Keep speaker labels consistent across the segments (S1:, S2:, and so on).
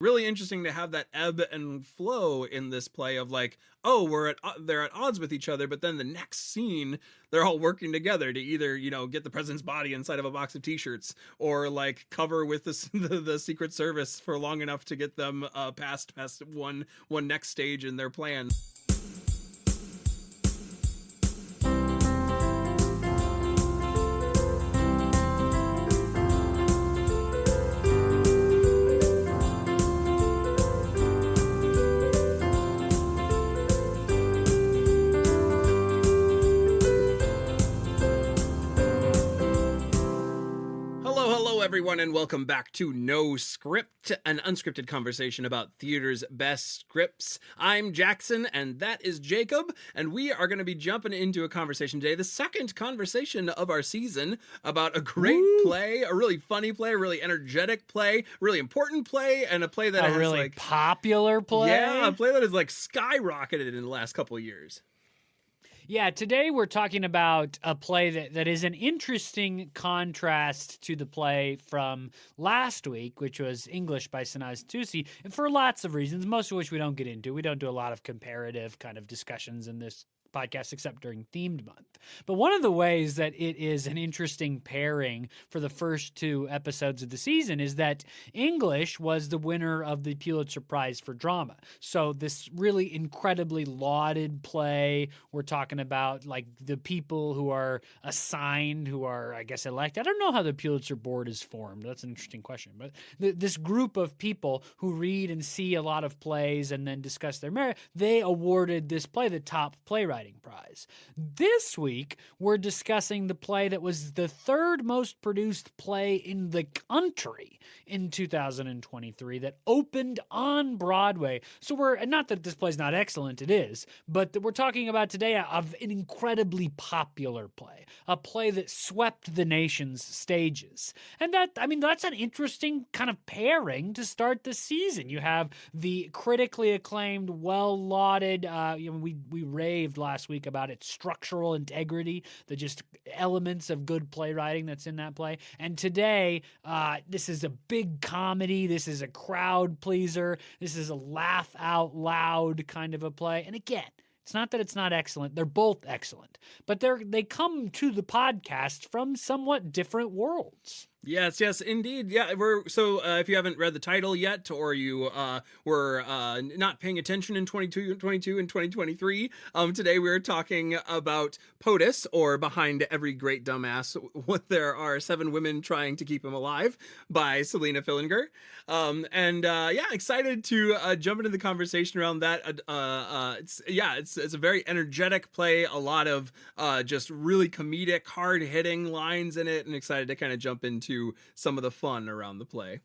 S1: Really interesting to have that ebb and flow in this play of like, oh, they're at odds with each other, but then the next scene they're all working together to either get the president's body inside of a box of t-shirts, or like cover with the Secret Service for long enough to get them past one next stage in their plan. Everyone, and welcome back to No Script, an unscripted conversation about theater's best scripts. I'm Jackson, and that is Jacob, and we are going to be jumping into a conversation today, the second conversation of our season, about a great play, a really funny play, a really energetic play, really important play, and a play that has
S2: really
S1: like
S2: popular play.
S1: Yeah, a play that has like skyrocketed in the last couple of years.
S2: Yeah, today we're talking about a play that is an interesting contrast to the play from last week, which was English by S12.E02, and for lots of reasons, most of which we don't get into. We don't do a lot of comparative kind of discussions in this podcast except during themed month. But one of the ways that it is an interesting pairing for the first two episodes of the season is that English was the winner of the Pulitzer Prize for Drama. So this really incredibly lauded play, we're talking about like the people who are assigned, who are, I guess, elected. I don't know how the Pulitzer board is formed. That's an interesting question. But this group of people who read and see a lot of plays and then discuss their merit, they awarded this play the top playwright prize. This week, we're discussing the play that was the third most produced play in the country in 2023 that opened on Broadway. So we're, not that this play's not excellent, it is, but we're talking about today of an incredibly popular play, a play that swept the nation's stages. And that's an interesting kind of pairing to start the season. You have the critically acclaimed, well-lauded, we raved last week about its structural integrity, the just elements of good playwriting that's in that play. And today, this is a big comedy. This is a crowd pleaser. This is a laugh out loud kind of a play. And again, it's not that it's not excellent. They're both excellent. But they come to the podcast from somewhat different worlds.
S1: Yes, indeed. Yeah, if you haven't read the title yet, or you were not paying attention in 2022 and 2023, today we're talking about POTUS, or Behind Every Great Dumbass, What There Are 7 Women Trying to Keep Him Alive, by Selina Fillinger. Excited to jump into the conversation around that. It's a very energetic play, a lot of just really comedic, hard-hitting lines in it, and excited to kind of jump into some of the fun around the play.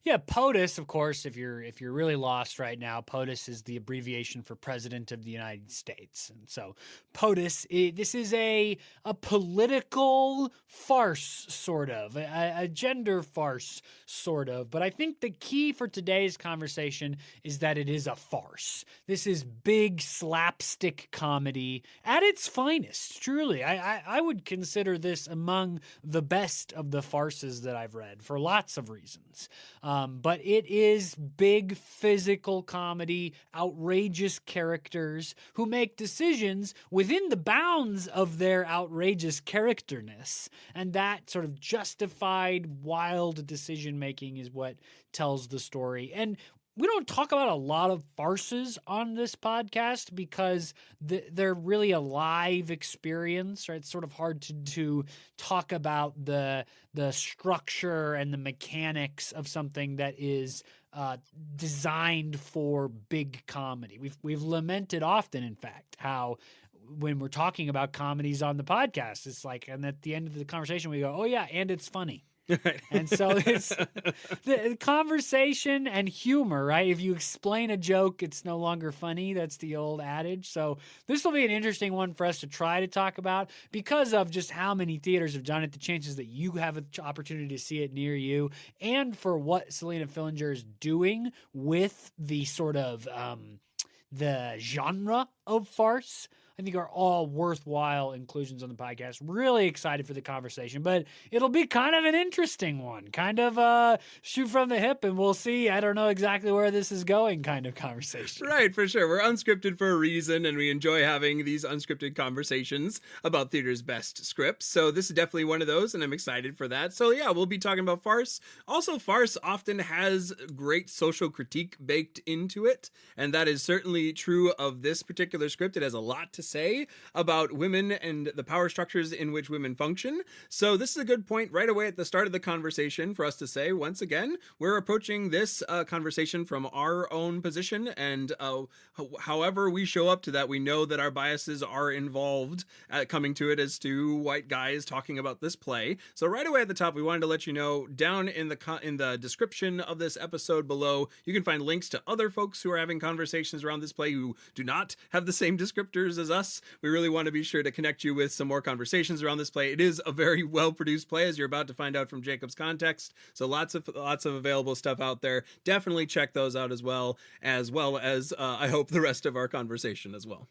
S2: Yeah, POTUS, of course, if you're really lost right now, POTUS is the abbreviation for President of the United States. And so POTUS, this is a political farce, sort of, a gender farce, sort of. But I think the key for today's conversation is that it is a farce. This is big slapstick comedy at its finest, truly. I would consider this among the best of the farces that I've read for lots of reasons. But it is big physical comedy, outrageous characters who make decisions within the bounds of their outrageous characterness. And that sort of justified, wild decision-making is what tells the story. And we don't talk about a lot of farces on this podcast because they're really a live experience, right? It's sort of hard to talk about the structure and the mechanics of something that is designed for big comedy. We've lamented often, in fact, how when we're talking about comedies on the podcast, it's like, and at the end of the conversation, we go, oh yeah, and it's funny. And so it's the conversation and humor, right? If you explain a joke, it's no longer funny. That's the old adage. So this will be an interesting one for us to try to talk about because of just how many theaters have done it, the chances that you have an opportunity to see it near you, and for what Selina Fillinger is doing with the sort of the genre of farce. I think are all worthwhile inclusions on the podcast. Really excited for the conversation, but it'll be kind of an interesting one, kind of shoot from the hip, and we'll see. I don't know exactly where this is going kind of conversation.
S1: Right, for sure. We're unscripted for a reason, and we enjoy having these unscripted conversations about theater's best scripts. So this is definitely one of those, and I'm excited for that. So yeah, we'll be talking about farce. Also, farce often has great social critique baked into it, and that is certainly true of this particular script. It has a lot to say about women and the power structures in which women function. So this is a good point right away at the start of the conversation for us to say, once again, we're approaching this conversation from our own position, and however we show up to that, we know that our biases are involved at coming to it as two white guys talking about this play. So right away at the top, we wanted to let you know, down in the description of this episode below, you can find links to other folks who are having conversations around this play who do not have the same descriptors as us. We really want to be sure to connect you with some more conversations around this play. It is a very well-produced play, as you're about to find out from Jacob's context. So lots of available stuff out there. Definitely check those out as well as I hope the rest of our conversation as well.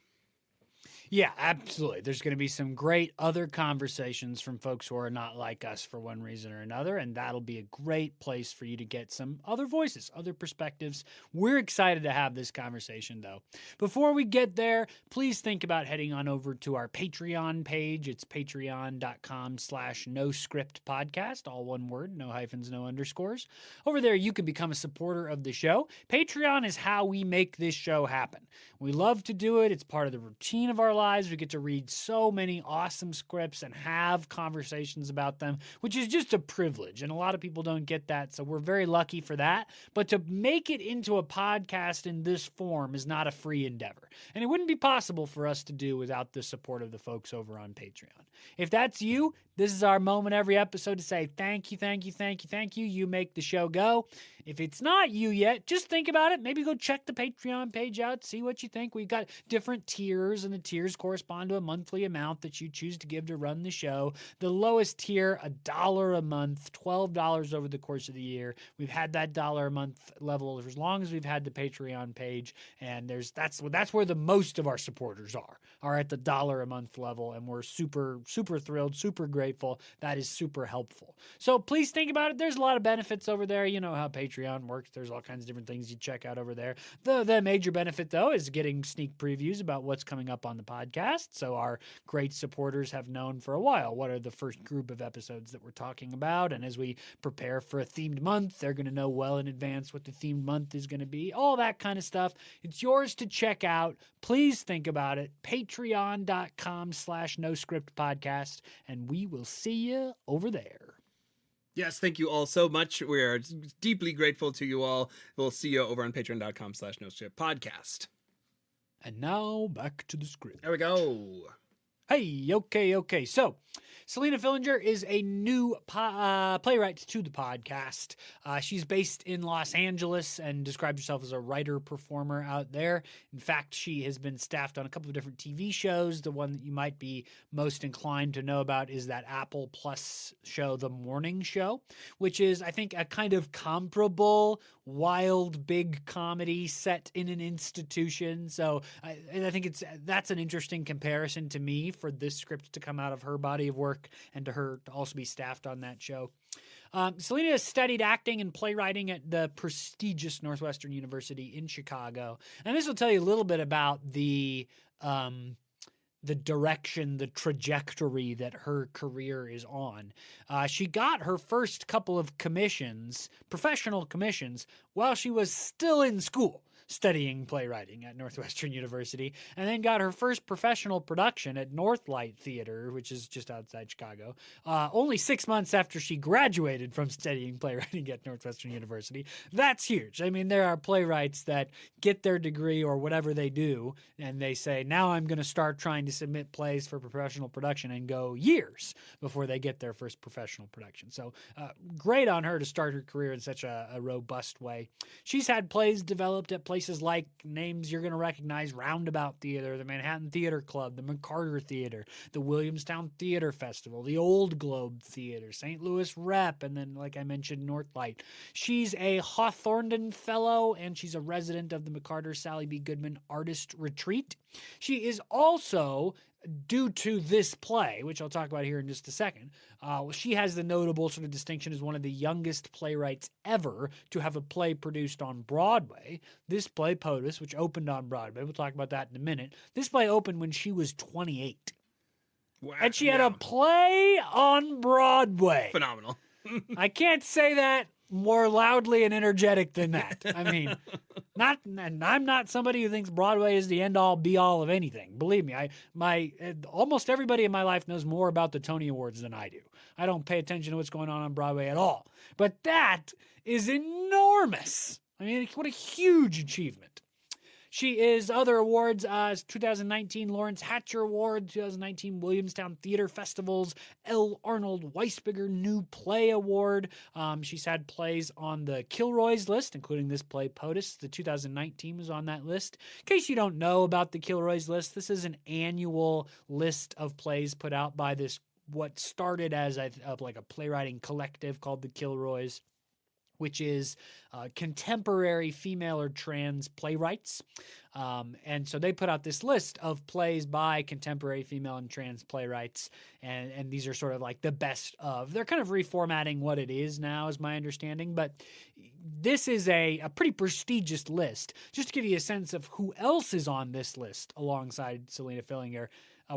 S2: Yeah, absolutely. There's going to be some great other conversations from folks who are not like us for one reason or another, and that'll be a great place for you to get some other voices, other perspectives. We're excited to have this conversation, though. Before we get there, please think about heading on over to our Patreon page. It's patreon.com/noscriptpodcast, all one word, no hyphens, no underscores. Over there, you can become a supporter of the show. Patreon is how we make this show happen. We love to do it. It's part of the routine of our lives. We get to read so many awesome scripts and have conversations about them, which is just a privilege. And a lot of people don't get that. So we're very lucky for that. But to make it into a podcast in this form is not a free endeavor. And it wouldn't be possible for us to do without the support of the folks over on Patreon. If that's you, this is our moment every episode to say thank you, thank you, thank you, thank you. You make the show go. If it's not you yet, just think about it. Maybe go check the Patreon page out, see what you think. We've got different tiers, and the tiers correspond to a monthly amount that you choose to give to run the show. The lowest tier, $1 a month, $12 over the course of the year. We've had that $1 a month level as long as we've had the Patreon page, and that's where the most of our supporters are at the $1 a month level, and we're super, super thrilled, super grateful. That is super helpful. So please think about it. There's a lot of benefits over there. You know how Patreon works. There's all kinds of different things you check out over there. The major benefit, though, is getting sneak previews about what's coming up on the podcast. So our great supporters have known for a while what are the first group of episodes that we're talking about. And as we prepare for a themed month, they're going to know well in advance what the themed month is going to be. All that kind of stuff. It's yours to check out. Please think about it. Patreon.com/noscriptpodcast. And we will see you over there.
S1: Yes, thank you all so much. We are deeply grateful to you all. We'll see you over on patreon.com/noscriptpodcast.
S2: And now back to the script.
S1: There we go.
S2: Hey, okay. So, Selina Fillinger is a new playwright to the podcast. She's based in Los Angeles and describes herself as a writer-performer out there. In fact, she has been staffed on a couple of different TV shows. The one that you might be most inclined to know about is that Apple Plus show, The Morning Show, which is, I think, a kind of comparable wild, big comedy set in an institution. So I think that's an interesting comparison to me for this script to come out of her body of work and to her to also be staffed on that show. Selina has studied acting and playwriting at the prestigious Northwestern University in Chicago. And this will tell you a little bit about the direction, the trajectory that her career is on. She got her first couple of commissions, professional commissions, while she was still in school studying playwriting at Northwestern University, and then got her first professional production at Northlight Theater, which is just outside Chicago, only 6 months after she graduated from studying playwriting at Northwestern University. That's huge. I mean, there are playwrights that get their degree or whatever they do, and they say, now I'm going to start trying to submit plays for professional production, and go years before they get their first professional production. So great on her to start her career in such a robust way. She's had plays developed at places like names you're going to recognize: Roundabout Theater, the Manhattan Theater Club, the McCarter Theater, the Williamstown Theater Festival, the Old Globe Theater, St. Louis Rep, and then, like I mentioned, Northlight. She's a Hawthornden Fellow, and she's a resident of the McCarter Sally B. Goodman Artist Retreat. She is also, due to this play, which I'll talk about here in just a second, she has the notable sort of distinction as one of the youngest playwrights ever to have a play produced on Broadway. This play, POTUS, which opened on Broadway, we'll talk about that in a minute. This play opened when she was 28.
S1: Wow.
S2: And she had a play on Broadway.
S1: Phenomenal.
S2: I can't say that more loudly and energetic than that. I mean, and I'm not somebody who thinks Broadway is the end-all, be-all of anything. Believe me, almost everybody in my life knows more about the Tony Awards than I do. I don't pay attention to what's going on Broadway at all. But that is enormous. I mean, what a huge achievement. She is other awards, 2019 Lawrence Hatcher Award, 2019 Williamstown Theater Festival's L. Arnold Weisberger New Play Award. She's had plays on the Kilroy's list, including this play, POTUS. The 2019 was on that list. In case you don't know about the Kilroy's list, this is an annual list of plays put out by this, what started as like a playwriting collective called the Kilroys, which is contemporary female or trans playwrights. And so they put out this list of plays by contemporary female and trans playwrights, and these are sort of like the best of. They're kind of reformatting what it is now, is my understanding, but this is a pretty prestigious list. Just to give you a sense of who else is on this list alongside Selina Fillinger,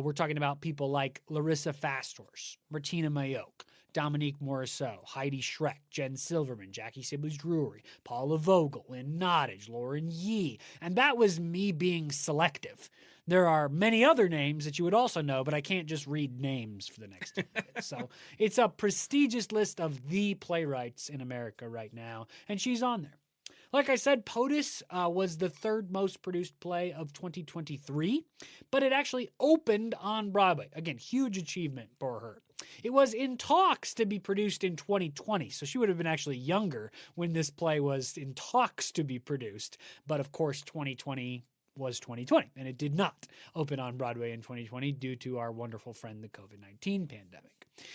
S2: we're talking about people like Larissa Fasthorse, Martina Mayoke, Dominique Morisseau, Heidi Schreck, Jen Silverman, Jackie Sibley's Drury, Paula Vogel, Lynn Nottage, Lauren Yee. And that was me being selective. There are many other names that you would also know, but I can't just read names for the next 10 minutes. So it's a prestigious list of the playwrights in America right now, and she's on there. Like I said, POTUS was the third most produced play of 2023, but it actually opened on Broadway. Again, huge achievement for her. It was in talks to be produced in 2020, so she would have been actually younger when this play was in talks to be produced. But of course, 2020 was 2020, and it did not open on Broadway in 2020 due to our wonderful friend, the COVID-19 pandemic.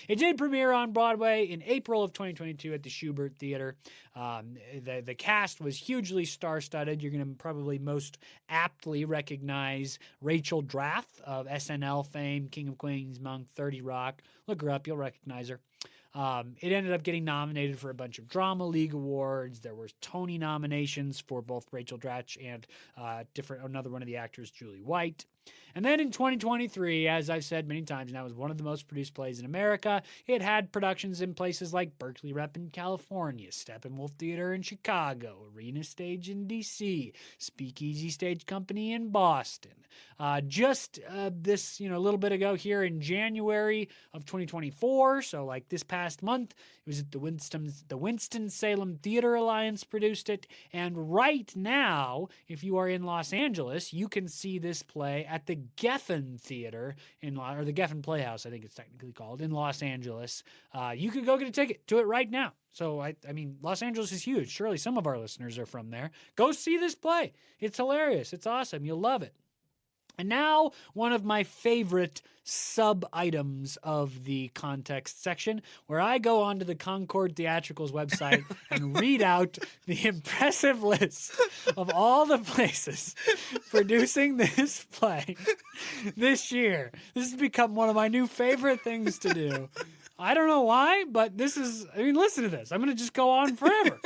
S2: It did premiere on Broadway in April of 2022 at the Schubert Theater. The cast was hugely star-studded. You're going to probably most aptly recognize Rachel Drath of SNL fame, King of Queens, Monk, 30 Rock. Look her up, you'll recognize her. It ended up getting nominated for a bunch of Drama League awards. There were Tony nominations for both Rachel Dratch and another one of the actors, Julie White. And then in 2023, as I've said many times now, it was one of the most produced plays in America. It had productions in places like Berkeley Rep in California, Steppenwolf Theater in Chicago, Arena Stage in D.C., Speakeasy Stage Company in Boston. Just this, a little bit ago here in January of 2024, so like this past month, it was at the Winston-Salem Theater Alliance produced it. And right now, if you are in Los Angeles, you can see this play at the Geffen Theater or the Geffen Playhouse, I think it's technically called, in Los Angeles. You could go get a ticket to it right now. So, I mean, Los Angeles is huge. Surely some of our listeners are from there. Go see this play. It's hilarious. It's awesome. You'll love it. And now, one of my favorite sub-items of the context section, where I go onto the Concord Theatricals website and read out the impressive list of all the places producing this play this year. This has become one of my new favorite things to do. I don't know why, but listen to this. I'm going to just go on forever.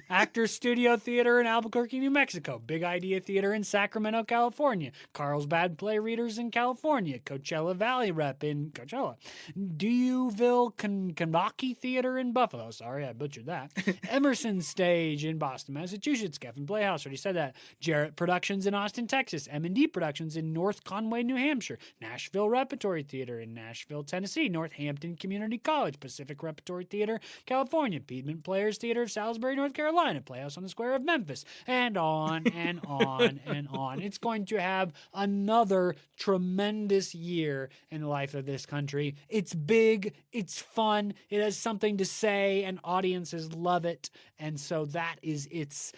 S2: Actors Studio Theater in Albuquerque, New Mexico. Big Idea Theater in Sacramento, California. Carlsbad Play Readers in California. Coachella Valley Rep in Coachella. Deweyville Kanaki Theater in Buffalo. Sorry, I butchered that. Emerson Stage in Boston, Massachusetts. Geffen Playhouse, already said that. Jarrett Productions in Austin, Texas. M&D Productions in North Conway, New Hampshire. Nashville Repertory Theater in Nashville, Tennessee. Northampton Community College, Pacific Repertory Theater, California, Piedmont Players Theater of Salisbury, North Carolina, Playhouse on the Square of Memphis, and on and on and on. It's going to have another tremendous year in the life of this country. It's big, it's fun, it has something to say, and audiences love it. And so that is its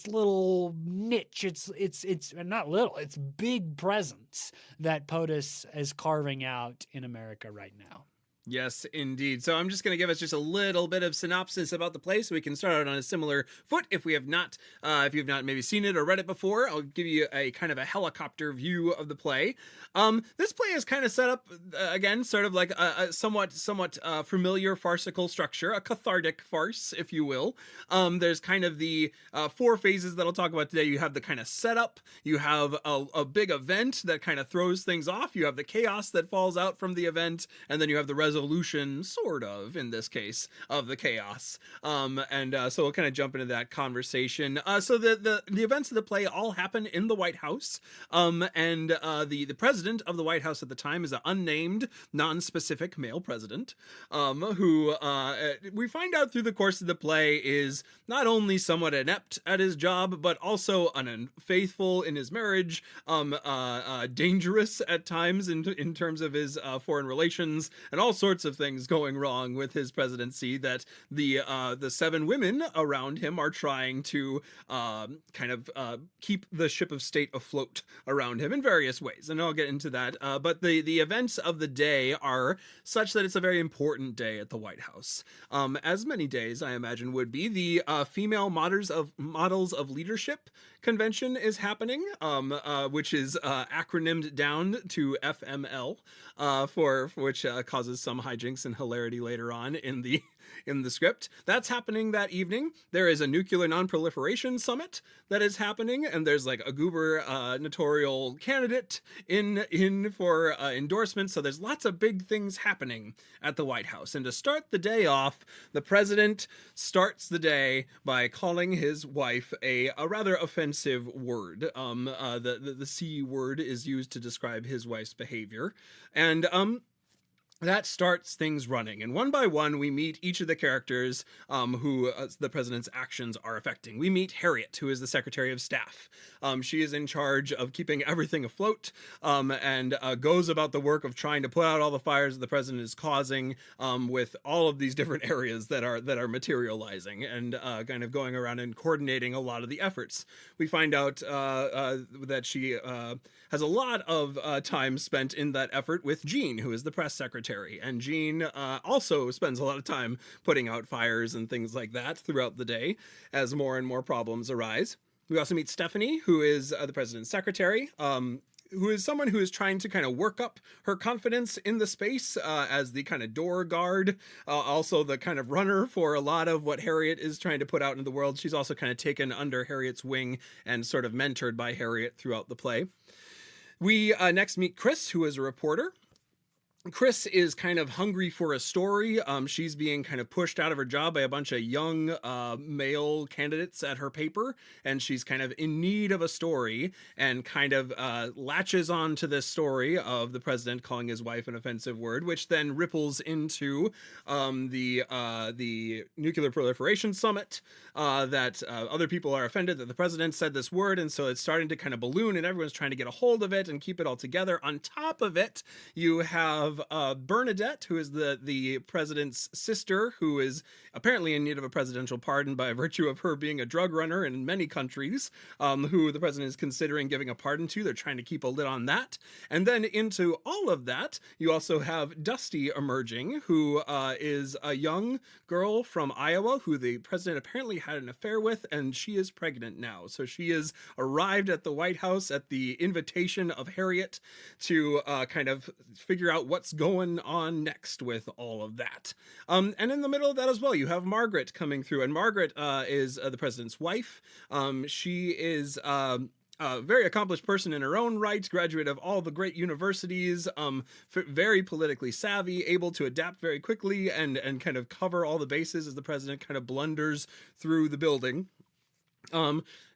S2: little niche. It's not little, it's big presence that POTUS is carving out in America right now.
S1: Yes, indeed. So I'm just going to give us just a little bit of synopsis about the play so we can start out on a similar foot if you've not maybe seen it or read it before. I'll give you a kind of a helicopter view of the play. This play is kind of set up, again, sort of like a somewhat familiar farcical structure, a cathartic farce, if you will. There's kind of the 4 phases that I'll talk about today. You have the kind of setup, you have a big event that kind of throws things off, you have the chaos that falls out from the event, and then you have the resolution, sort of, in this case, of the chaos. So we'll kind of jump into that conversation. So the events of the play all happen in the White House, and the president of the White House at the time is an unnamed, non-specific male president, who we find out through the course of the play is not only somewhat inept at his job, but also unfaithful in his marriage, dangerous at times in terms of his foreign relations, and all sorts of things going wrong with his presidency that the 7 women around him are trying to keep the ship of state afloat around him in various ways, and I'll get into that. But the events of the day are such that it's a very important day at the White House, as many days I imagine would be. The Female Models of Leadership convention is happening, which is acronymed down to FML, for which causes some hijinks and hilarity later on in the script. That's happening that evening. There is a nuclear non-proliferation summit that is happening, and there's like a gubernatorial candidate in for endorsement. So there's lots of big things happening at the White House. And to start the day off, the president starts the day by calling his wife a rather offensive word. The C word is used to describe his wife's behavior, and that starts things running. And one by one, we meet each of the characters who the president's actions are affecting. We meet Harriet, who is the Secretary of Staff. She is in charge of keeping everything afloat, and goes about the work of trying to put out all the fires that the president is causing, with all of these different areas that are materializing, and kind of going around and coordinating a lot of the efforts. We find out that she has a lot of time spent in that effort with Jean, who is the press secretary. And Jean also spends a lot of time putting out fires and things like that throughout the day as more and more problems arise. We also meet Stephanie, who is the president's secretary, who is someone who is trying to kind of work up her confidence in the space as the kind of door guard, also the kind of runner for a lot of what Harriet is trying to put out into the world. She's also kind of taken under Harriet's wing and sort of mentored by Harriet throughout the play. We next meet Chris, who is a reporter. Chris is kind of hungry for a story. She's being kind of pushed out of her job by a bunch of young male candidates at her paper, and she's kind of in need of a story, and kind of latches on to this story of the president calling his wife an offensive word, which then ripples into the nuclear proliferation summit, that other people are offended that the president said this word, and so it's starting to kind of balloon, and everyone's trying to get a hold of it and keep it all together. On top of it, you have Bernadette, who is the president's sister, who is apparently in need of a presidential pardon by virtue of her being a drug runner in many countries, who the president is considering giving a pardon to. They're trying to keep a lid on that. And then into all of that, you also have Dusty emerging, who is a young girl from Iowa who the president apparently had an affair with, and she is pregnant now. So she is arrived at the White House at the invitation of Harriet to kind of figure out what's going on next with all of that. And in the middle of that as well, you have Margaret coming through, and Margaret is the president's wife. She is a very accomplished person in her own right, graduate of all the great universities, very politically savvy, able to adapt very quickly and kind of cover all the bases as the president kind of blunders through the building.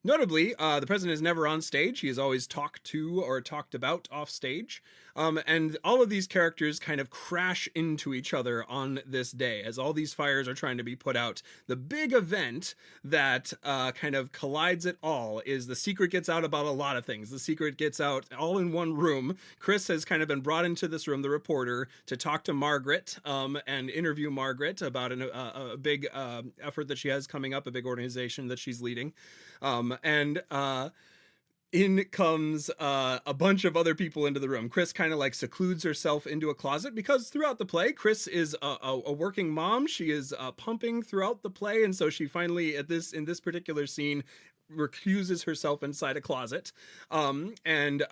S1: Notably, the president is never on stage. He is always talked to or talked about off stage. And all of these characters kind of crash into each other on this day as all these fires are trying to be put out. The big event that kind of collides it all is the secret gets out about a lot of things. The secret gets out all in one room. Chris has kind of been brought into this room, the reporter, to talk to Margaret and interview Margaret about a big effort that she has coming up, a big organization that she's leading. In comes a bunch of other people into the room. Chris kind of like secludes herself into a closet because throughout the play, Chris is a working mom. She is pumping throughout the play, and so she finally in this particular scene recuses herself inside a closet. And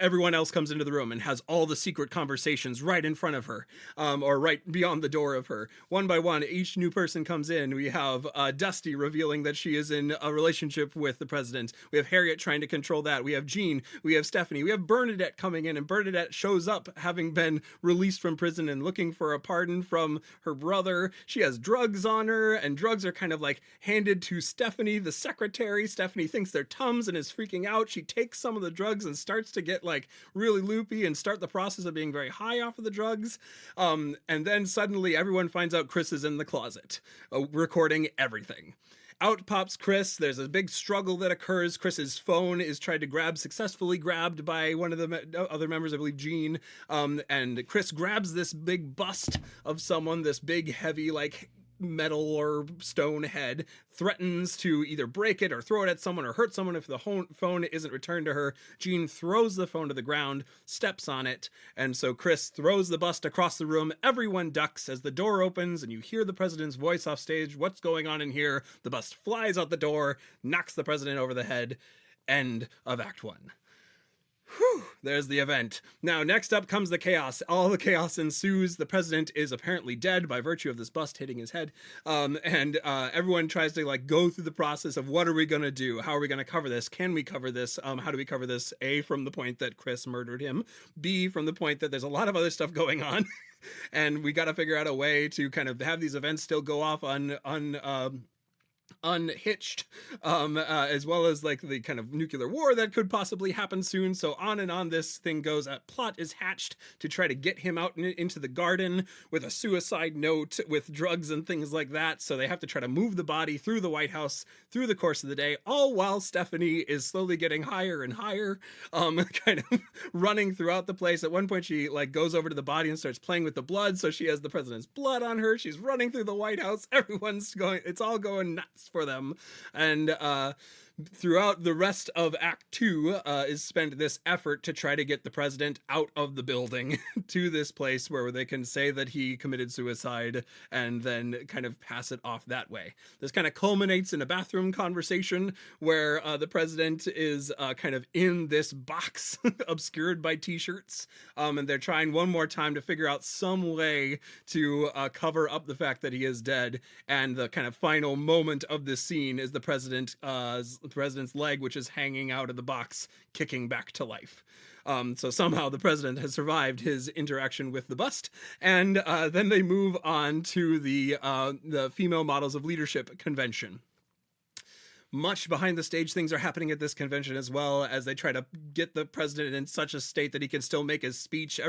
S1: everyone else comes into the room and has all the secret conversations right in front of her, or right beyond the door of her. One by one, each new person comes in. We have Dusty revealing that she is in a relationship with the president. We have Harriet trying to control that. We have Jean. We have Stephanie. We have Bernadette coming in, and Bernadette shows up having been released from prison and looking for a pardon from her brother. She has drugs on her, and drugs are kind of like handed to Stephanie, the secretary. Stephanie thinks they're Tums and is freaking out. She takes some of the drugs and starts to get like really loopy and start the process of being very high off of the drugs. And then suddenly everyone finds out Chris is in the closet, recording everything. Out pops Chris. There's a big struggle that occurs. Chris's phone is tried to successfully grabbed by one of the other members, I believe Jean. And Chris grabs this big bust of someone, this big heavy like metal or stone head, threatens to either break it or throw it at someone or hurt someone if the phone isn't returned to her. Jean throws the phone to the ground, steps on it, and so Chris throws the bust across the room. Everyone ducks as the door opens and you hear the president's voice off stage. What's going on in here? The bust flies out the door, knocks the president over the head. End of Act 1. Whew, there's the event. Now, next up comes the chaos. All the chaos ensues. The president is apparently dead by virtue of this bust hitting his head. And everyone tries to like go through the process of what are we going to do? How are we going to cover this? Can we cover this? How do we cover this? A, from the point that Chris murdered him. B, from the point that there's a lot of other stuff going on. And we got to figure out a way to kind of have these events still go off unhitched, as well as like the kind of nuclear war that could possibly happen soon. So on and on this thing goes. A plot is hatched to try to get him out into the garden with a suicide note with drugs and things like that. So they have to try to move the body through the White House through the course of the day, all while Stephanie is slowly getting higher and higher, kind of running throughout the place. At one point she like goes over to the body and starts playing with the blood. So she has the president's blood on her. She's running through the White House. It's all going nuts for them. And throughout the rest of Act 2 is spent this effort to try to get the president out of the building to this place where they can say that he committed suicide and then kind of pass it off that way. This kind of culminates in a bathroom conversation where the president is kind of in this box obscured by t-shirts, and they're trying one more time to figure out some way to cover up the fact that he is dead. And the kind of final moment of this scene is the president's leg, which is hanging out of the box, kicking back to life. So somehow the president has survived his interaction with the bust, and then they move on to the Female Models of Leadership convention. Much behind the stage things are happening at this convention as well, as they try to get the president in such a state that he can still make his speech.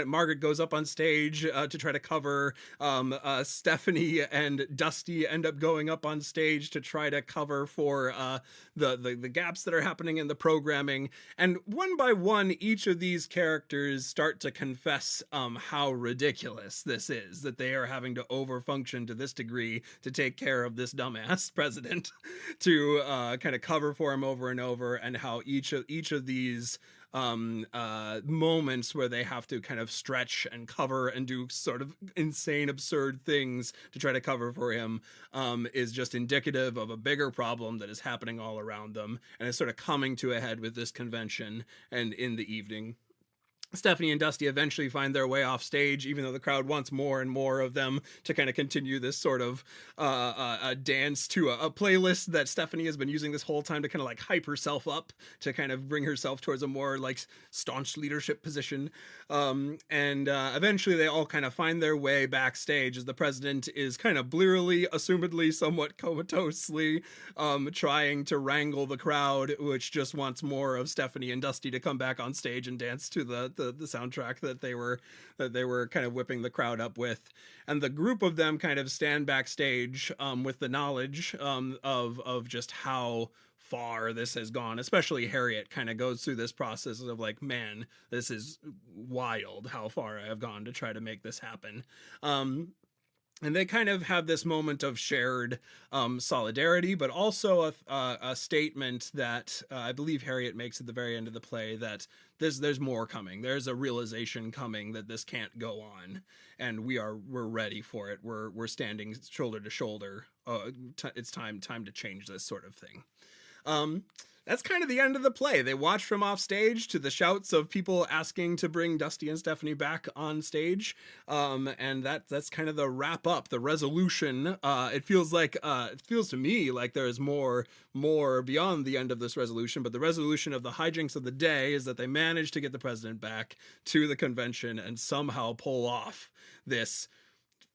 S1: Margaret goes up on stage to try to cover. Stephanie and Dusty end up going up on stage to try to cover for the gaps that are happening in the programming. And one by one, each of these characters start to confess how ridiculous this is, that they are having to overfunction to this degree to take care of this dumbass president, to kind of cover for him over and over, and how each of these moments where they have to kind of stretch and cover and do sort of insane, absurd things to try to cover for him is just indicative of a bigger problem that is happening all around them, and is sort of coming to a head with this convention and in the evening. Stephanie and Dusty eventually find their way off stage, even though the crowd wants more and more of them to kind of continue this sort of dance to a playlist that Stephanie has been using this whole time to kind of like hype herself up, to kind of bring herself towards a more like staunch leadership position. And eventually they all kind of find their way backstage as the president is kind of blearily, assumedly somewhat comatosely, trying to wrangle the crowd, which just wants more of Stephanie and Dusty to come back on stage and dance to the soundtrack that they were kind of whipping the crowd up with. And the group of them kind of stand backstage with the knowledge of just how far this has gone. Especially Harriet kind of goes through this process of like, man, this is wild how far I have gone to try to make this happen. And they kind of have this moment of shared solidarity, but also a statement that I believe Harriet makes at the very end of the play, that there's more coming. There's a realization coming that this can't go on, and we're ready for it. We're standing shoulder to shoulder. It's time to change this sort of thing. That's kind of the end of the play. They watch from off stage to the shouts of people asking to bring Dusty and Stephanie back on stage. And that's kind of the wrap up, the resolution. It feels to me like there's more beyond the end of this resolution, but the resolution of the hijinks of the day is that they managed to get the president back to the convention and somehow pull off this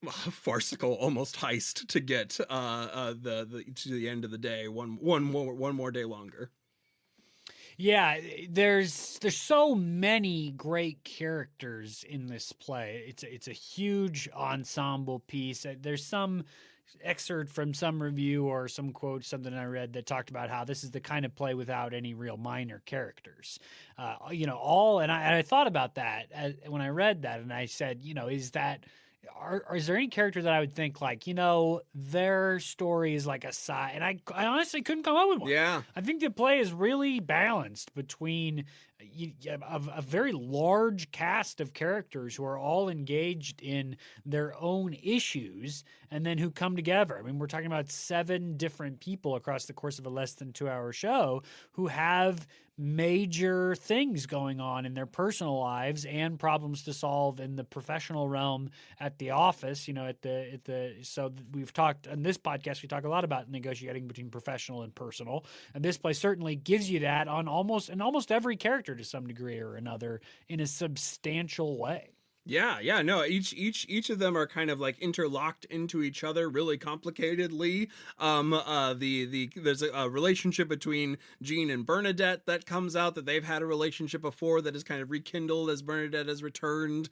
S1: farcical almost heist to get to the end of the day, one more day longer.
S2: Yeah, there's so many great characters in this play. It's a huge ensemble piece. There's some excerpt from some review or some quote, something I read that talked about how this is the kind of play without any real minor characters. And I thought about that when I read that, and I said, is there any character that I would think like, their story is like a side, and I honestly couldn't come up with one.
S1: Yeah.
S2: I think the play is really balanced between a very large cast of characters who are all engaged in their own issues and then who come together. I mean, we're talking about 7 different people across the course of a less than 2-hour show who have major things going on in their personal lives and problems to solve in the professional realm at the office. So we've talked on this podcast, we talk a lot about negotiating between professional and personal, and this play certainly gives you that on almost every character to some degree or another in a substantial way.
S1: Yeah, no, each of them are kind of like interlocked into each other really complicatedly. There's a relationship between Jean and Bernadette that comes out, that they've had a relationship before that is kind of rekindled as Bernadette has returned.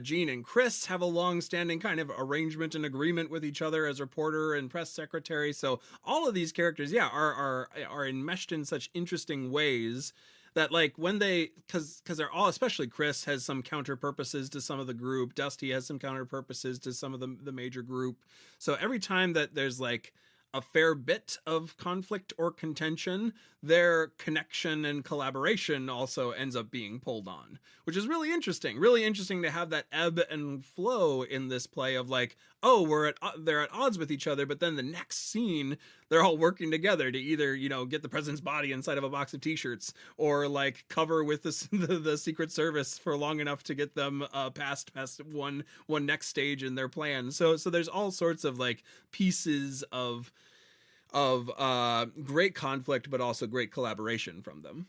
S1: Jean and Chris have a long-standing kind of arrangement and agreement with each other as reporter and press secretary. So all of these characters, are enmeshed in such interesting ways that like when because they're all, especially Chris has some counter purposes to some of the group, Dusty has some counter purposes to some of the major group. So every time that there's like a fair bit of conflict or contention, their connection and collaboration also ends up being pulled on, which is really interesting to have that ebb and flow in this play of like, oh, they're at odds with each other, but then the next scene they're all working together to either get the president's body inside of a box of t-shirts, or like cover with the Secret Service for long enough to get them past one next stage in their plan. So there's all sorts of like pieces of great conflict, but also great collaboration from them.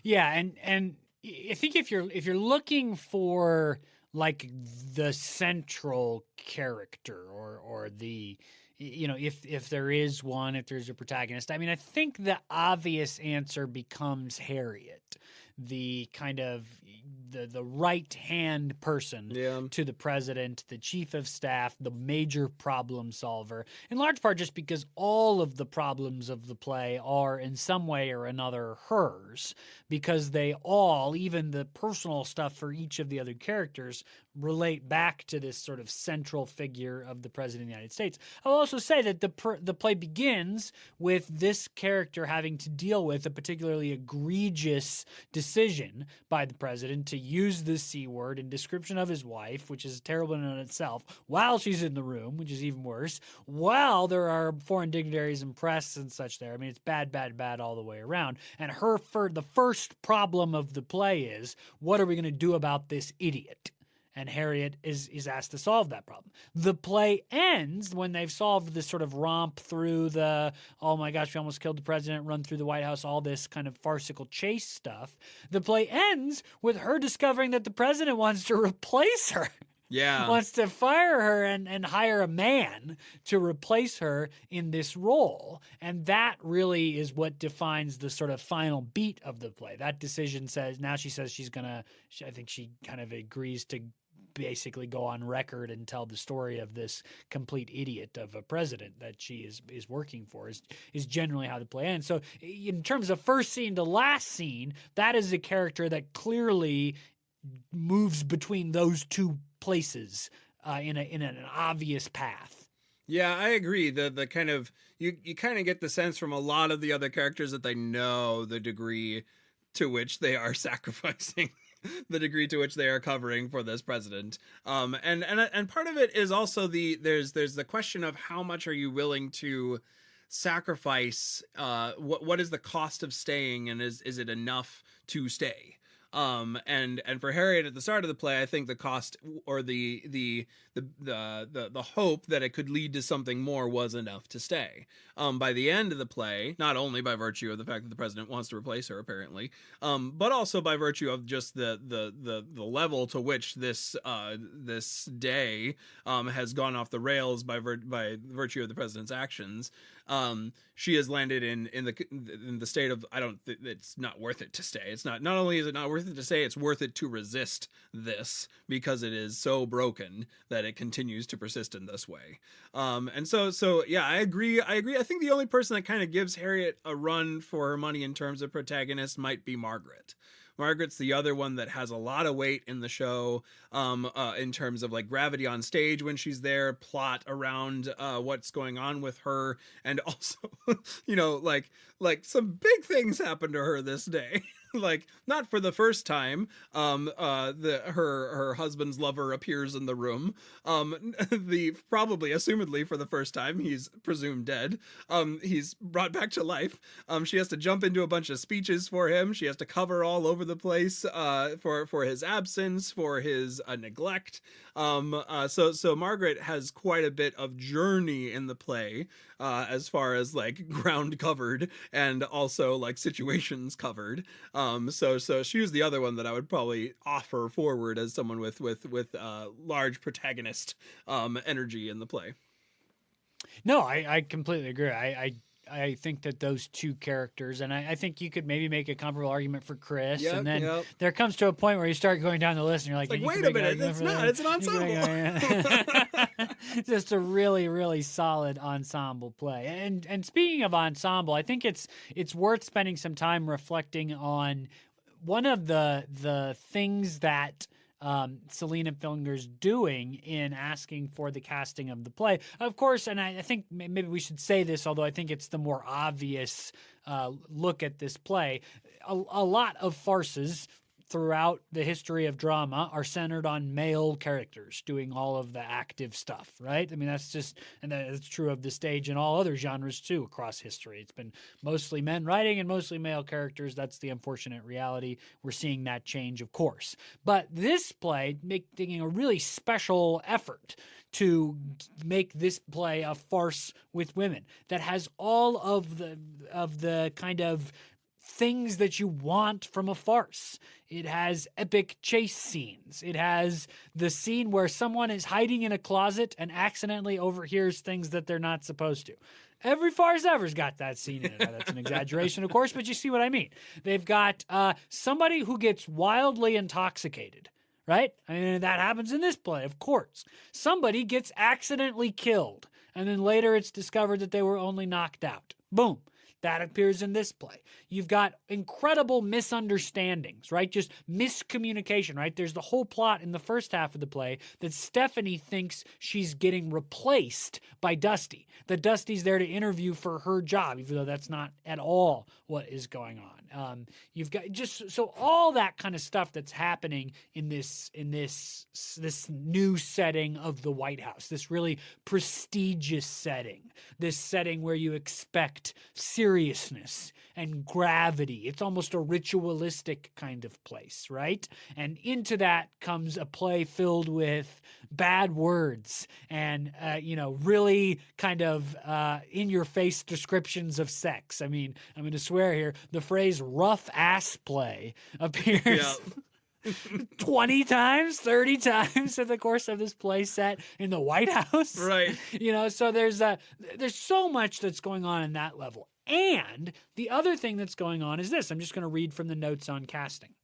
S2: Yeah, and I think if you're looking for like the central character or the if there is one, if there's a protagonist, I mean, I think the obvious answer becomes Harriet, the kind of the right hand person to the president, the chief of staff, the major problem solver, in large part just because all of the problems of the play are in some way or another hers, because they all, even the personal stuff for each of the other characters, relate back to this sort of central figure of the president of the United States. I'll also say that the play begins with this character having to deal with a particularly egregious decision by the president to use the C word in description of his wife, which is terrible in and of itself, while she's in the room, which is even worse, while there are foreign dignitaries and press and such there. I mean, it's bad, bad, bad all the way around. And the first problem of the play is, what are we going to do about this idiot? And Harriet is asked to solve that problem. The play ends when they've solved this sort of romp through the, oh my gosh, we almost killed the president, run through the White House, all this kind of farcical chase stuff. The play ends with her discovering that the president wants to replace her.
S1: Yeah.
S2: Wants to fire her and hire a man to replace her in this role. And that really is what defines the sort of final beat of the play. That decision says, now she says I think she kind of agrees to basically go on record and tell the story of this complete idiot of a president that she is working for is generally how the play ends. So in terms of first scene to last scene, that is a character that clearly moves between those two places in an obvious path.
S1: Yeah, I agree. The kind of you kind of get the sense from a lot of the other characters that they know the degree to which they are sacrificing, the degree to which they are covering for this president. And part of it is also there's the question of how much are you willing to sacrifice? What is the cost of staying, and is it enough to stay? And for Harriet at the start of the play, I think the cost or the hope that it could lead to something more was enough to stay. By the end of the play, not only by virtue of the fact that the president wants to replace her, apparently, but also by virtue of just the level to which this day has gone off the rails by virtue of the president's actions. She has landed in the state of, it's not worth it to stay. It's not only is it not worth it to stay, it's worth it to resist this, because it is so broken that it continues to persist in this way. And so yeah, I agree. I think the only person that kind of gives Harriet a run for her money in terms of protagonist might be Margaret. Margaret's the other one that has a lot of weight in the show, in terms of like gravity on stage when she's there, plot around what's going on with her, and also, like some big things happen to her this day. Like, not for the first time, her husband's lover appears in the room. Probably, assumedly, for the first time, he's presumed dead. He's brought back to life. She has to jump into a bunch of speeches for him. She has to cover all over the place for his absence, for his neglect. So Margaret has quite a bit of journey in the play, as far as like ground covered and also like situations covered. So she was the other one that I would probably offer forward as someone with large protagonist energy in the play.
S2: No, I completely agree. I think that those two characters, and I think you could maybe make a comparable argument for Chris, and then there comes to a point where you start going down the list and you're like,
S1: wait a minute, it's not, it's an ensemble.
S2: Just a really, really solid ensemble play. And speaking of ensemble, I think it's worth spending some time reflecting on one of the things that Selina Fillinger's doing in asking for the casting of the play. Of course, and I think maybe we should say this, although I think it's the more obvious look at this play. A lot of farces throughout the history of drama are centered on male characters doing all of the active stuff, right? I mean, and that's true of the stage and all other genres too across history. It's been mostly men writing and mostly male characters. That's the unfortunate reality. We're seeing that change, of course. But this play making a really special effort to make this play a farce with women that has all of the kind of things that you want from a farce. It has epic chase scenes. It has the scene where someone is hiding in a closet and accidentally overhears things that they're not supposed to. Every farce ever's got that scene in it. Now, that's an exaggeration, of course, but you see what I mean. They've got somebody who gets wildly intoxicated, right? I mean, that happens in this play, of course. Somebody gets accidentally killed, and then later it's discovered that they were only knocked out. Boom. That appears in this play. You've got incredible misunderstandings, right? Just miscommunication, right? There's the whole plot in the first half of the play that Stephanie thinks she's getting replaced by Dusty, that Dusty's there to interview for her job, even though that's not at all what is going on. You've got just so all that kind of stuff that's happening in this new setting of the White House, this really prestigious setting, this setting where you expect seriousness and gravity. It's almost a ritualistic kind of place, right? And into that comes a play filled with bad words and, really kind of in-your-face descriptions of sex. I mean, I'm going to swear here, the phrase rough ass play appears...
S1: Yeah.
S2: 20 times, 30 times in the course of this play set in the White House.
S1: Right.
S2: So there's so much that's going on in that level. And the other thing that's going on is this. I'm just going to read from the notes on casting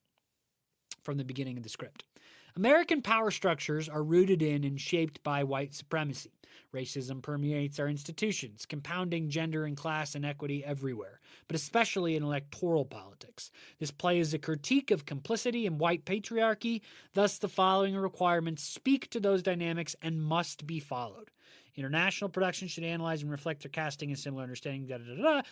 S2: from the beginning of the script. American power structures are rooted in and shaped by white supremacy. Racism permeates our institutions, compounding gender and class inequity everywhere, but especially in electoral politics. This play is a critique of complicity and white patriarchy, thus the following requirements speak to those dynamics and must be followed. International production should analyze and reflect their casting and similar understanding,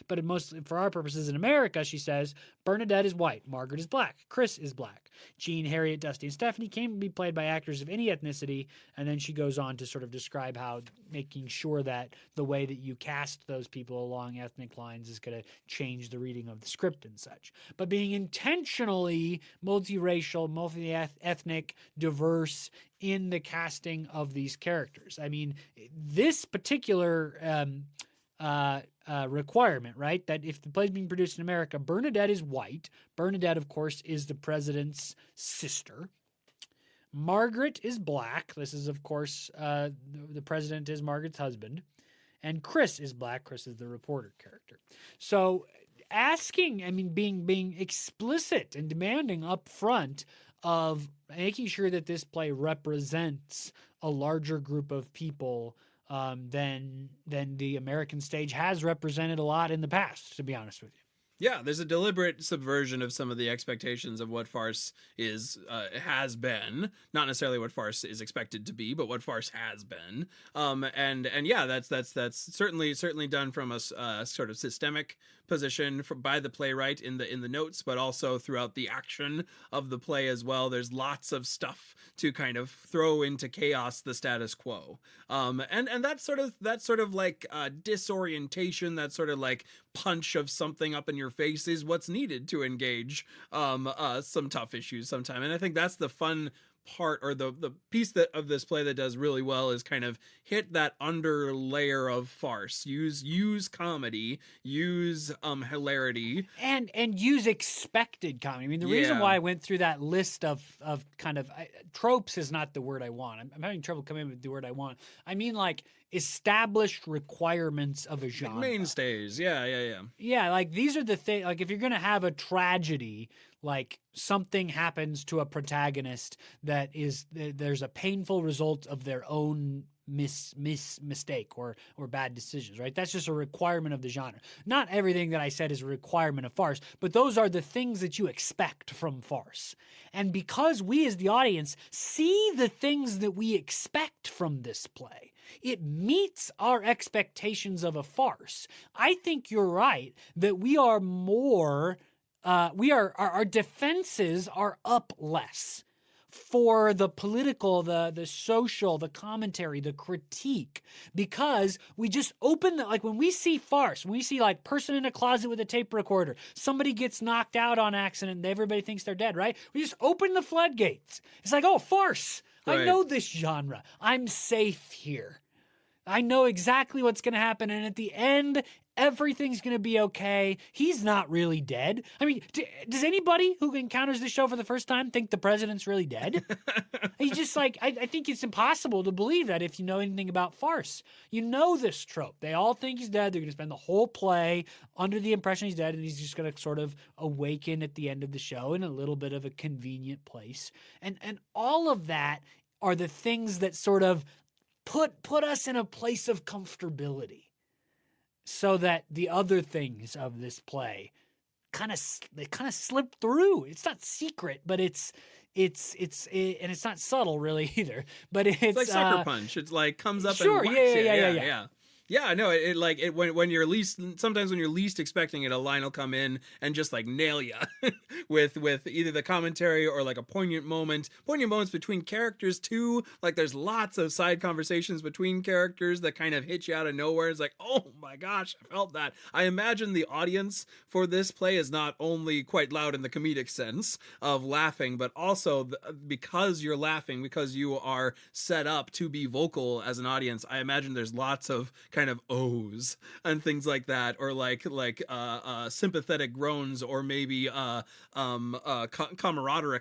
S2: but mostly for our purposes in America, she says, Bernadette is white, Margaret is black, Chris is black. Jean, Harriet, Dusty, and Stephanie can be played by actors of any ethnicity, and then she goes on to sort of describe how making sure that the way that you cast those people along ethnic lines is going to change the reading of the script and such. But being intentionally multiracial, multi-ethnic, diverse in the casting of these characters. I mean, this particular requirement, right, that if the play is being produced in America, Bernadette is white. Bernadette, of course, is the president's sister. Margaret is black. This is, of course, the president is Margaret's husband. And Chris is black. Chris is the reporter character. So being explicit and demanding up front of making sure that this play represents a larger group of people than the American stage has represented a lot in the past, to be honest with you.
S1: Yeah, there's a deliberate subversion of some of the expectations of what farce has been, not necessarily what farce is expected to be, but what farce has been. And yeah, that's certainly done from a sort of systemic position by the playwright in the notes, but also throughout the action of the play as well. There's lots of stuff to kind of throw into chaos the status quo. And that sort of like disorientation, that sort of like punch of something up in your face is what's needed to engage some tough issues sometime. And I think that's the fun part, or the piece of this play that does really well, is kind of hit that under layer of farce, use comedy, use hilarity, and
S2: use expected comedy. I mean, the reason why I went through that list of kind of tropes is not the word I want. I'm having trouble coming up with the word I want. I mean, like, established requirements of a genre.
S1: Like mainstays.
S2: Yeah, like these are the things, like if you're going to have a tragedy, like something happens to a protagonist there's a painful result of their own mistake or bad decisions, right? That's just a requirement of the genre. Not everything that I said is a requirement of farce, but those are the things that you expect from farce. And because we as the audience see the things that we expect from this play, it meets our expectations of a farce. I think you're right that we are more, our defenses are up less for the political, the social, the commentary, the critique, because we just open like when we see farce, when we see like person in a closet with a tape recorder, somebody gets knocked out on accident and everybody thinks they're dead, right? We just open the floodgates. It's like, oh, farce. Right. I know this genre. I'm safe here. I know exactly what's going to happen. And at the end, everything's going to be okay. He's not really dead. I mean, does anybody who encounters this show for the first time think the president's really dead? He's just like, I think it's impossible to believe that if you know anything about farce. You know this trope. They all think he's dead. They're going to spend the whole play under the impression he's dead, and he's just going to sort of awaken at the end of the show in a little bit of a convenient place. And all of that are the things that sort of put us in a place of comfortability. so that the other things of this play they kind of slip through. It's not secret, but and it's not subtle really either. But
S1: It's like Sucker Punch. It's like comes up and
S2: sure,
S1: whacks you.
S2: yeah.
S1: Yeah, no, it like it when you're least sometimes when you're least expecting it, a line will come in and just like nail you with either the commentary or like a poignant moments between characters too. Like there's lots of side conversations between characters that kind of hit you out of nowhere. It's like, oh my gosh, I felt that. I imagine the audience for this play is not only quite loud in the comedic sense of laughing, but also because you're laughing, because you are set up to be vocal as an audience. I imagine there's lots of kind of ohs and things like that, or like sympathetic groans, or maybe camaraderie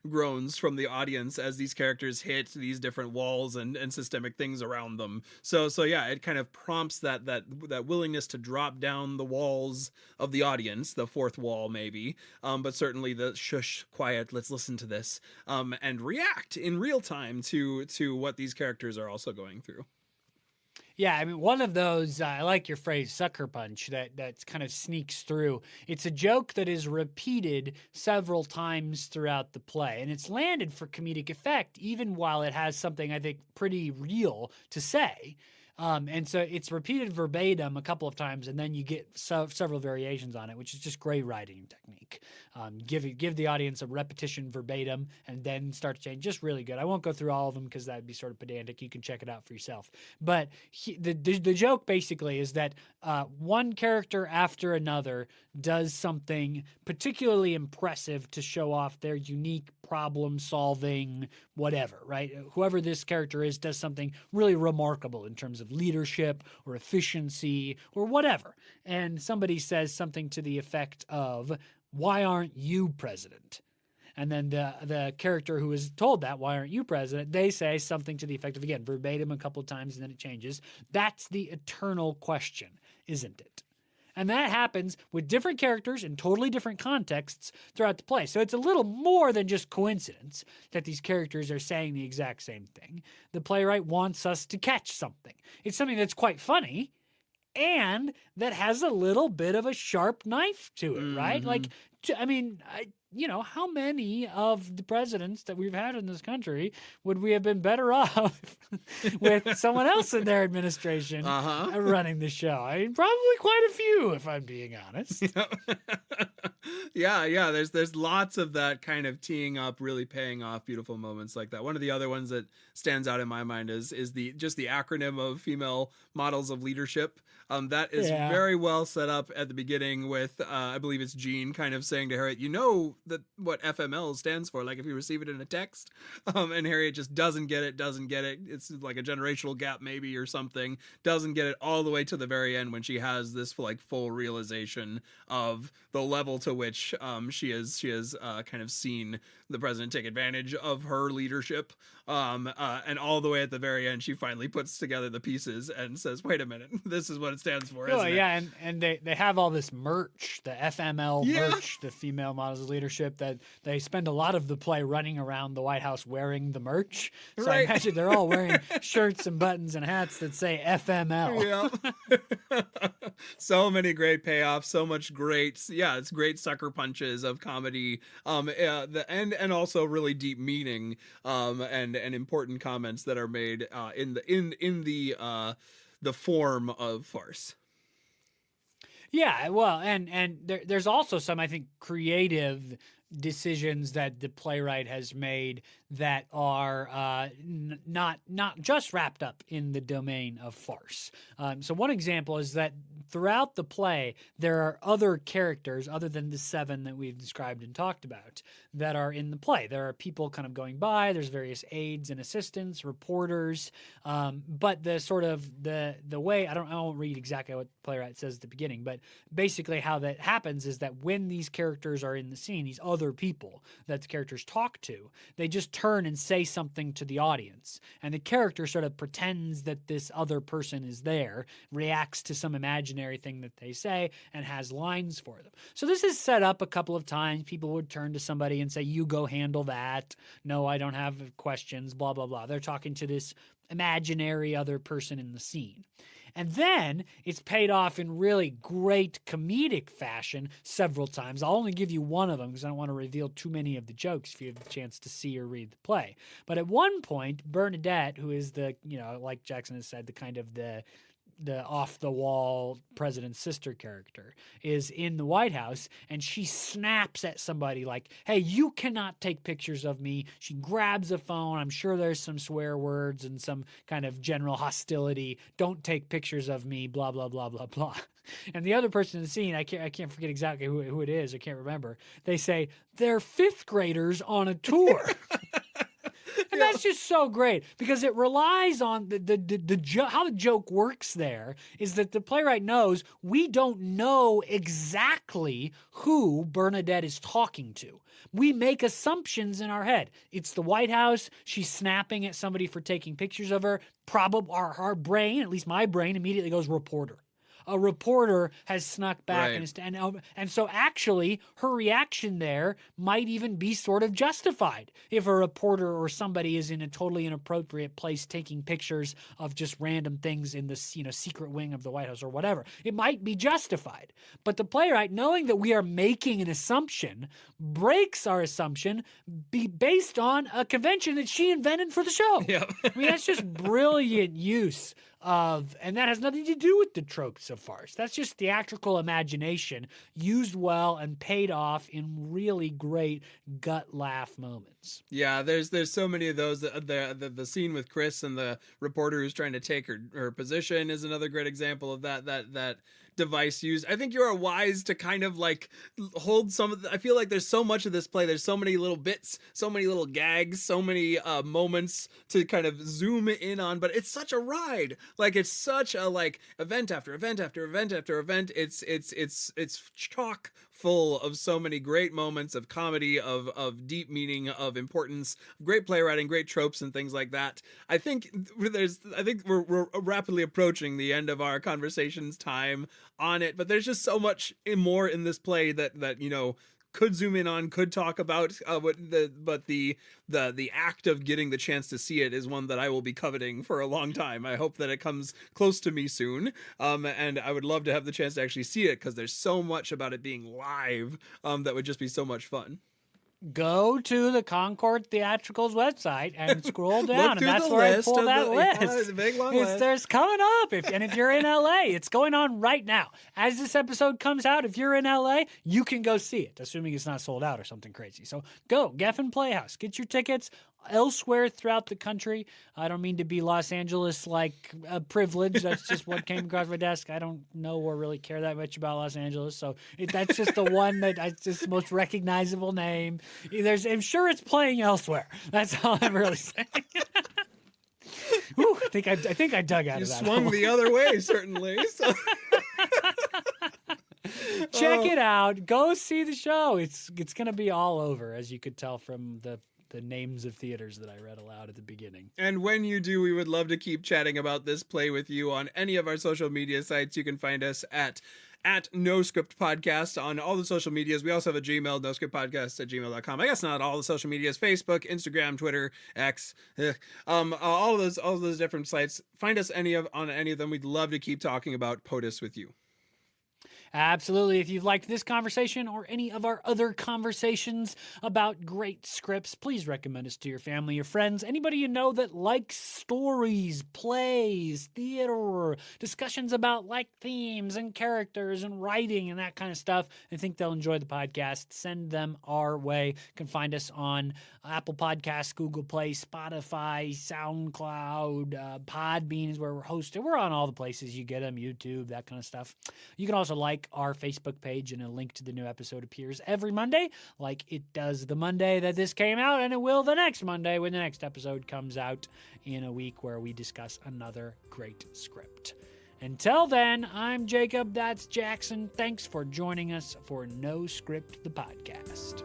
S1: groans from the audience as these characters hit these different walls and systemic things around them. So yeah, it kind of prompts that willingness to drop down the walls of the audience, the fourth wall maybe, but certainly the shush, quiet, let's listen to this, and react in real time to what these characters are also going through.
S2: Yeah, I mean, one of those, I like your phrase, sucker punch, that kind of sneaks through. It's a joke that is repeated several times throughout the play, and it's landed for comedic effect, even while it has something, I think, pretty real to say. And so it's repeated verbatim a couple of times, and then you get several variations on it, which is just great writing technique. Give the audience a repetition verbatim, and then start to change. Just really good. I won't go through all of them because that'd be sort of pedantic. You can check it out for yourself. But the joke basically is that one character after another does something particularly impressive to show off their unique problem solving, whatever, right? Whoever this character is does something really remarkable in terms of leadership or efficiency or whatever. And somebody says something to the effect of, "Why aren't you president?" And then the character who is told that, "Why aren't you president?" they say something to the effect of, again, verbatim a couple of times, and then it changes. That's the eternal question, isn't it? And that happens with different characters in totally different contexts throughout the play. So it's a little more than just coincidence that these characters are saying the exact same thing. The playwright wants us to catch something. It's something that's quite funny and that has a little bit of a sharp knife to it, right? Like, I mean, how many of the presidents that we've had in this country would we have been better off with someone else in their administration running the show? I mean, probably quite a few, if I'm being honest.
S1: Yeah. There's lots of that kind of teeing up, really paying off beautiful moments like that. One of the other ones that stands out in my mind is the acronym of female models of leadership. That is very well set up at the beginning with, I believe it's Jean kind of saying to Harriet, that what FML stands for, like if you receive it in a text, and Harriet just doesn't get it. It's like a generational gap maybe or something, doesn't get it all the way to the very end when she has this like full realization of the level to which she has kind of seen the president take advantage of her leadership, and all the way at the very end she finally puts together the pieces and says, wait a minute, this is what it stands for, isn't it?
S2: And they have all this merch, the FML merch, the female models of leadership, that they spend a lot of the play running around the White House wearing the merch. So I imagine they're all wearing shirts and buttons and hats that say FML.
S1: Yeah. So many great payoffs, so much it's great sucker punches of comedy, and also really deep meaning, and important comments that are made in the form of farce.
S2: Yeah, well, and there's also some, I think, creative decisions that the playwright has made that are not just wrapped up in the domain of farce. So one example is that throughout the play, there are other characters other than the 7 that we've described and talked about that are in the play. There are people kind of going by. There's various aides and assistants, reporters. But the sort of the way, I won't read exactly what the playwright says at the beginning, but basically how that happens is that when these characters are in the scene, these other people that the characters talk to, they just turn and say something to the audience. And the character sort of pretends that this other person is there, reacts to some imaginary thing that they say, and has lines for them. So this is set up a couple of times. People would turn to somebody and say, "You go handle that. No, I don't have questions," blah, blah, blah. They're talking to this imaginary other person in the scene. And then it's paid off in really great comedic fashion several times. I'll only give you one of them because I don't want to reveal too many of the jokes if you have the chance to see or read the play. But at one point, Bernadette, who is the, like Jackson has said, the kind of the off-the-wall president's sister character, is in the White House, and she snaps at somebody like, hey, you cannot take pictures of me. She grabs a phone. I'm sure there's some swear words and some kind of general hostility. Don't take pictures of me, blah, blah, blah, blah, blah. And the other person in the scene, I can't forget exactly who it is. I can't remember. They say, they're fifth graders on a tour. And that's just so great because it relies on how the joke works there is that the playwright knows we don't know exactly who Bernadette is talking to. We make assumptions in our head. It's the White House. She's snapping at somebody for taking pictures of her. Probably our brain, at least my brain, immediately goes reporter. A reporter has snuck back,
S1: right.
S2: and so actually her reaction there might even be sort of justified if a reporter or somebody is in a totally inappropriate place taking pictures of just random things in the secret wing of the White House or whatever. It might be justified, but the playwright, knowing that we are making an assumption, breaks our assumption based on a convention that she invented for the show.
S1: Yep.
S2: I mean, that's just brilliant use of, and that has nothing to do with the tropes of farce. That's just theatrical imagination used well and paid off in really great gut laugh moments.
S1: Yeah, there's so many of those. The scene with Chris and the reporter who's trying to take her position is another great example of that device used. I think you are wise to kind of like hold some of I feel like there's so much of this play. There's so many little bits, so many little gags, so many moments to kind of zoom in on, but it's such a ride. Like it's such a event after event after event after event. It's chock full of so many great moments of comedy, of deep meaning, of importance, great playwriting, great tropes and things like that. I think we're rapidly approaching the end of our conversation's time on it, but there's just so much more in this play that could zoom in on, could talk about, but the act of getting the chance to see it is one that I will be coveting for a long time. I hope that it comes close to me soon, and I would love to have the chance to actually see it because there's so much about it being live that would just be so much fun.
S2: Go to the Concord Theatricals website and scroll down, and that's where I pull that list.
S1: The big long list.
S2: There's coming up, if you're in LA, it's going on right now. As this episode comes out, if you're in LA, you can go see it, assuming it's not sold out or something crazy. So go, Geffen Playhouse, get your tickets. Elsewhere throughout the country, I don't mean to be Los Angeles like a privilege. That's just what came across my desk. I don't know or really care that much about Los Angeles, so that's just the one it's just the most recognizable name. I'm sure it's playing elsewhere. That's all I'm really saying. Whew, I think I dug out of that.
S1: You swung the other way, certainly. So.
S2: Check it out. Go see the show. It's going to be all over, as you could tell from the names of theaters that I read aloud at the beginning.
S1: And when you do, we would love to keep chatting about this play with you on any of our social media sites. You can find us at No Script Podcast on all the social medias. We also have a Gmail, noscriptpodcast@gmail.com. I guess not all the social medias: Facebook, Instagram, Twitter, X, all of those different sites. Find us on any of them. We'd love to keep talking about POTUS with you.
S2: Absolutely. If you've liked this conversation or any of our other conversations about great scripts, please recommend us to your family, your friends, anybody you know that likes stories, plays, theater, discussions about themes and characters and writing and that kind of stuff. I think they'll enjoy the podcast. Send them our way. You can find us on Apple Podcasts, Google Play, Spotify, SoundCloud, Podbean is where we're hosted. We're on all the places you get them, YouTube, that kind of stuff. You can also like our Facebook page, and a link to the new episode appears every Monday, like it does the Monday that this came out, and it will the next Monday when the next episode comes out in a week where we discuss another great script. Until then, I'm Jacob, that's Jackson. Thanks for joining us for No Script, the podcast.